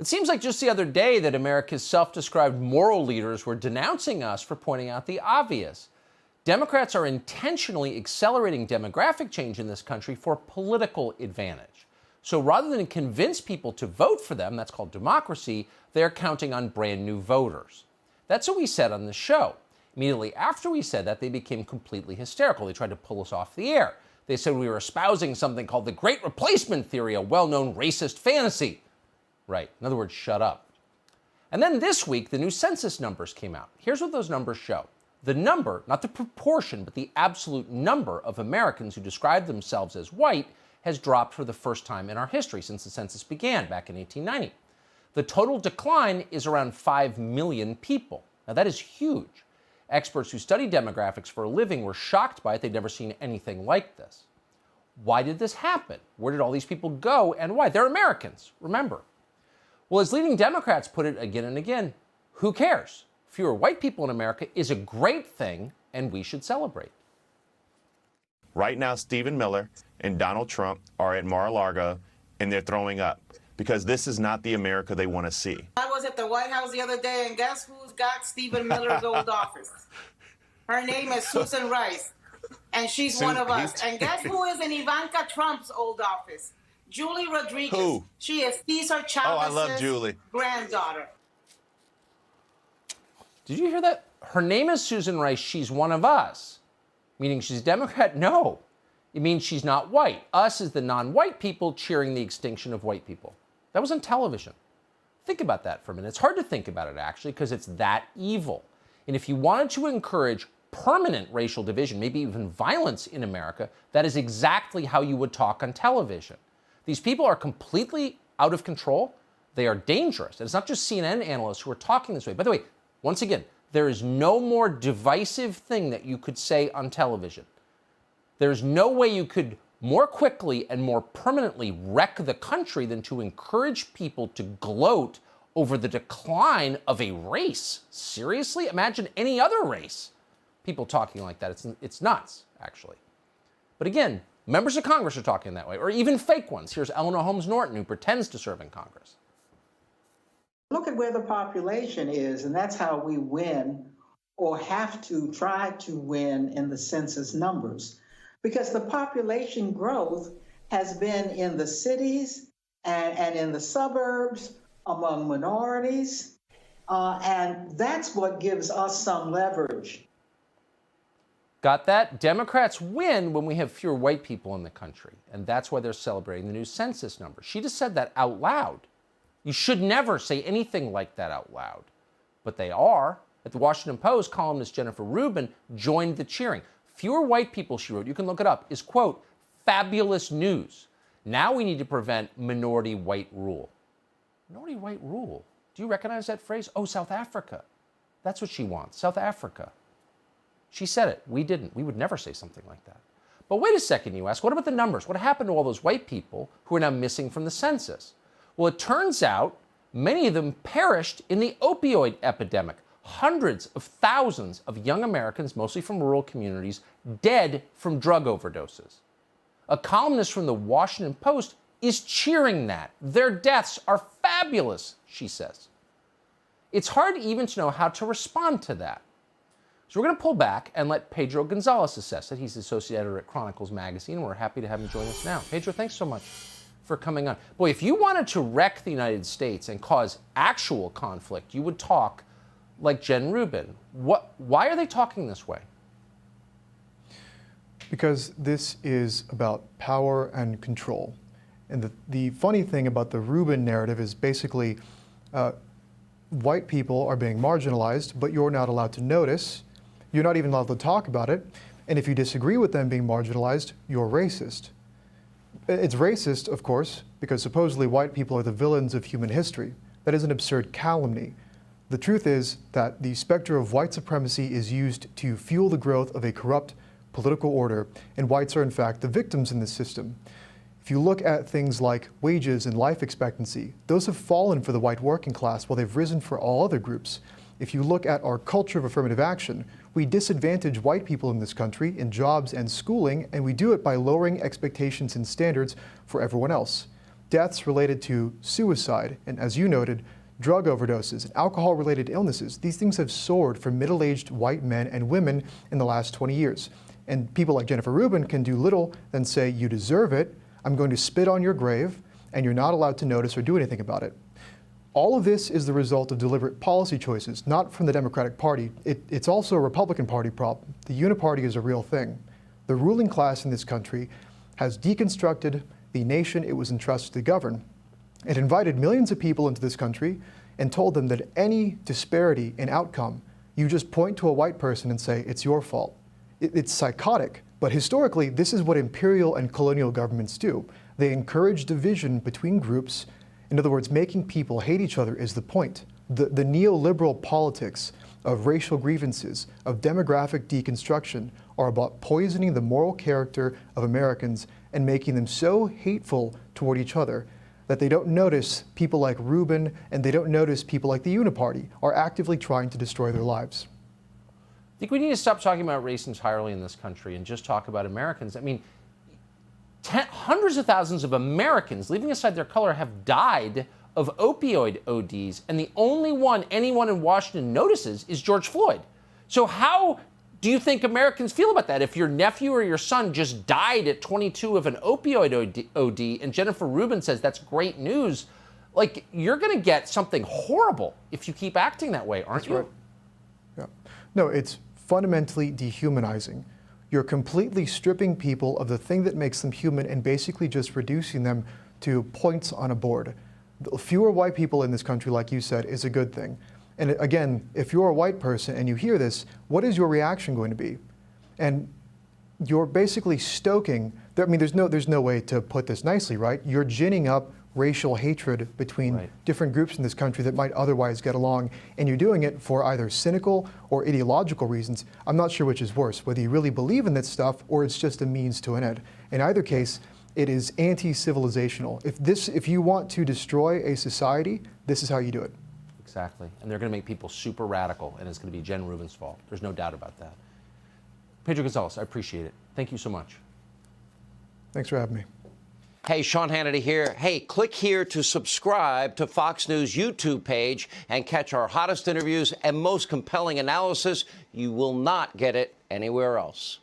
It seems like just the other day that America's self-described moral leaders were denouncing us for pointing out the obvious. Democrats are intentionally accelerating demographic change in this country for political advantage. So rather than convince people to vote for them, that's called democracy, they're counting on brand new voters. That's what we said on the show. Immediately after we said that, they became completely hysterical. They tried to pull us off the air. They said we were espousing something called the Great Replacement Theory, a well-known racist fantasy. Right. In other words, shut up. And then this week, the new census numbers came out. Here's what those numbers show. The number, not the proportion, but the absolute number of Americans who describe themselves as white has dropped for the first time in our history since the census began back in 1890. The total decline is around 5 million people. Now, that is huge. Experts who study demographics for a living were shocked by it. They'd never seen anything like this. Why did this happen? Where did all these people go and why? They're Americans, remember. Well, as leading Democrats put it again and again, who cares? Fewer white people in America is a great thing, and we should celebrate. Right now, Stephen Miller and Donald Trump are at Mar-a-Lago, and they're throwing up because this is not the America they want to see. I was at the White House the other day, and guess who's got Stephen Miller's old office? Her name is Susan Rice, and she's one of us. And guess who is in Ivanka Trump's old office? Julie Rodriguez. Who? She is Cesar Chavez's I love Julie. Granddaughter. Did you hear that? Her name is Susan Rice. She's one of us. Meaning she's a Democrat? No. It means she's not white. Us is the non-white people cheering the extinction of white people. That was on television. Think about that for a minute. It's hard to think about it, actually, because it's that evil. And if you wanted to encourage permanent racial division, maybe even violence in America, that is exactly how you would talk on television. These people are completely out of control. They are dangerous. And it's not just CNN analysts who are talking this way. By the way, once again, there is no more divisive thing that you could say on television. There's no way you could more quickly and more permanently wreck the country than to encourage people to gloat over the decline of a race. Seriously? Imagine any other race. People talking like that. It's nuts, actually. But again, members of Congress are talking that way, or even fake ones. Here's Eleanor Holmes Norton, who pretends to serve in Congress. Look at where the population is, and that's how we win or have to try to win in the census numbers. Because the population growth has been in the cities and in the suburbs, among minorities, and that's what gives us some leverage. Got that? Democrats win when we have fewer white people in the country, and that's why they're celebrating the new census numbers. She just said that out loud. You should never say anything like that out loud, but they are. At the Washington Post, columnist Jennifer Rubin joined the cheering. Fewer white people, she wrote, you can look it up, is, quote, fabulous news. Now we need to prevent minority white rule. Minority white rule? Do you recognize that phrase? Oh, South Africa. That's what she wants, South Africa. She said it. We didn't. We would never say something like that. But wait a second, you ask. What about the numbers? What happened to all those white people who are now missing from the census? Well, it turns out many of them perished in the opioid epidemic. Hundreds of thousands of young Americans, mostly from rural communities, dead from drug overdoses. A columnist from the Washington Post is cheering that. Their deaths are fabulous, she says. It's hard even to know how to respond to that. So we're going to pull back and let Pedro Gonzalez assess it. He's the associate editor at Chronicles Magazine, and we're happy to have him join us now. Pedro, thanks so much for coming on. Boy, if you wanted to wreck the United States and cause actual conflict, you would talk like Jen Rubin. Why are they talking this way? Because this is about power and control. And the funny thing about the Rubin narrative is basically white people are being marginalized, but you're not allowed to notice. You're not even allowed to talk about it. And if you disagree with them being marginalized, you're racist. It's racist, of course, because supposedly white people are the villains of human history. That is an absurd calumny. The truth is that the specter of white supremacy is used to fuel the growth of a corrupt political order, and whites are in fact the victims in this system. If you look at things like wages and life expectancy, those have fallen for the white working class while they've risen for all other groups. If you look at our culture of affirmative action, we disadvantage white people in this country in jobs and schooling, and we do it by lowering expectations and standards for everyone else. deaths related to suicide, and as you noted, drug overdoses and alcohol-related illnesses, these things have soared for middle-aged white men and women in the last 20 years. And people like Jennifer Rubin can do little than say, you deserve it, I'm going to spit on your grave, and you're not allowed to notice or do anything about it. All of this is the result of deliberate policy choices, not from the Democratic Party. It's also a Republican Party problem. The uniparty is a real thing. The ruling class in this country has deconstructed the nation it was entrusted to govern. It invited millions of people into this country and told them that any disparity in outcome, you just point to a white person and say, it's your fault. It's psychotic, but historically, this is what imperial and colonial governments do. They encourage division between groups. In other words, making people hate each other is the point. The neoliberal politics of racial grievances, of demographic deconstruction, are about poisoning the moral character of Americans and making them so hateful toward each other that they don't notice people like Rubin and they don't notice people like the Uniparty are actively trying to destroy their lives. I think we need to stop talking about race entirely in this country and just talk about Americans. I mean, hundreds of thousands of Americans, leaving aside their color, have died of opioid ODs, and the only one anyone in Washington notices is George Floyd. So how do you think Americans feel about that? If your nephew or your son just died at 22 of an opioid OD and Jennifer Rubin says that's great news, like, you're going to get something horrible if you keep acting that way, aren't you? Right. Yeah. No, it's fundamentally dehumanizing. You're completely stripping people of the thing that makes them human and basically just reducing them to points on a board. Fewer white people in this country, like you said, is a good thing. And again, if you're a white person and you hear this, what is your reaction going to be? And you're basically stoking, I mean, there's no way to put this nicely, right? You're ginning up racial hatred between different groups in this country that might otherwise get along, and you're doing it for either cynical or ideological reasons. I'm not sure which is worse, whether you really believe in this stuff or it's just a means to an end. In either case, it is anti-civilizational. If you want to destroy a society, this is how you do it. Exactly. And they're going to make people super radical, and it's going to be Jen Rubin's fault. There's no doubt about that. Pedro Gonzalez, I appreciate it. Thank you so much. Thanks for having me. Hey, Sean Hannity here. Hey, click here to subscribe to Fox News YouTube page and catch our hottest interviews and most compelling analysis. You will not get it anywhere else.